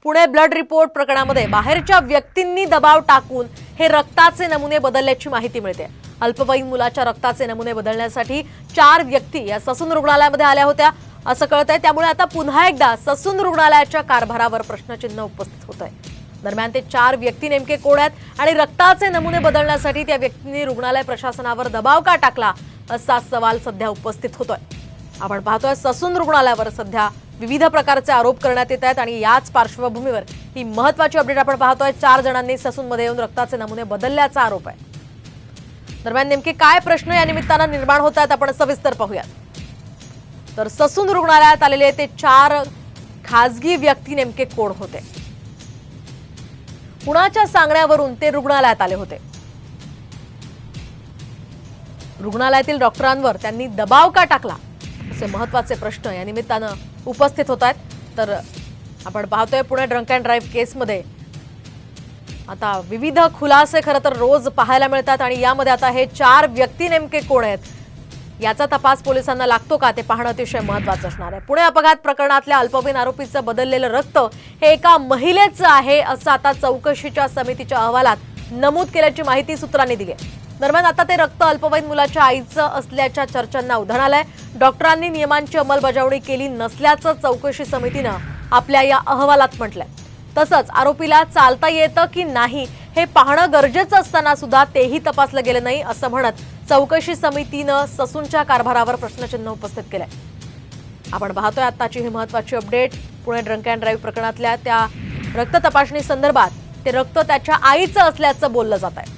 Pune blood report प्रकरणामध्ये बाहेरच्या व्यक्तींनी दबाव टाकून हे रक्ताचे नमुने बदलल्याची माहिती मिळते। अल्पवयीन मुलाच्या रक्ताचे नमुने बदलण्यासाठी 4 व्यक्ती या ससून रुग्णालयामध्ये आल्या होत्या असं कळतंय। त्यामुळे आता पुन्हा एकदा ससून रुग्णालयाच्या कारभारावर प्रश्नचिन्ह उपस्थित होत आहे। दरम्यान ते 4 व्यक्ती नेमके कोण आहेत आणि रक्ताचे नमुने बदलण्यासाठी त्या व्यक्तींनी रुग्णालय प्रशासनावर दबाव का टाकला असा सवाल सध्या उपस्थित होतोय। आपण पाहतोय ससून रुग्णालयावर सध्या विविध प्रकारचे आरोप करण्यात येत आहेत आणि याच पार्श्वभूमीवर ही महत्त्वाची अपडेट आपण पाहतोय। 4 जणांनी ससूनमध्ये येऊन रक्ताचे नमुने बदलल्याचा आरोप आहे। दरम्यान नेमके काय प्रश्न या निमित्तानं निर्माण होत आहेत आपण सविस्तर पाहूयात। तर ससून रुग्णालयात आलेले ते 4 खासगी व्यक्ती नेमके कोण होते? कुणाच्या सांगण्यावरून ते रुग्णालयात आले होते? रुग्णालयातील डॉक्टरांवर त्यांनी दबाव का टाकला असे महत्त्वाचे प्रश्न या निमित्तानं उपस्थित होत आहेत। तर आपण पाहतोय पुणे ड्रंक अँड ड्राईव्ह केसमध्ये आता विविध खुलासे खरं तर रोज पाहायला मिळतात आणि यामध्ये आता हे 4 व्यक्ती नेमके कोण आहेत याचा तपास पोलिसांना लागतो का ते पाहणं अतिशय महत्त्वाचं असणार आहे। पुणे अपघात प्रकरणातल्या अल्पवयीन आरोपीचं बदललेलं रक्त हे एका महिलेचं आहे असं आता चौकशीच्या समितीच्या अहवालात नमूद केल्याची माहिती सूत्रांनी दिली आहे। दरम्यान आता ते रक्त अल्पवयीन मुलाच्या आईचं असल्याच्या चर्चांना उधाण आलंय। डॉक्टरांनी नियमांची अंमलबजावणी केली नसल्याचं चौकशी समितीनं आपल्या या अहवालात म्हटलंय। तसंच आरोपीला चालता येतं की नाही हे पाहणं गरजेचं असताना सुद्धा तेही तपासलं गेलं नाही असं म्हणत चौकशी समितीनं ससूनच्या कारभारावर प्रश्नचिन्ह उपस्थित केलंय। आपण पाहतोय आताची ही महत्त्वाची update. Pune drunk and drive प्रकरणातल्या त्या रक्त तपासणी संदर्भात ते रक्त त्याच्या आईचं असल्याचं बोललं जात आहे।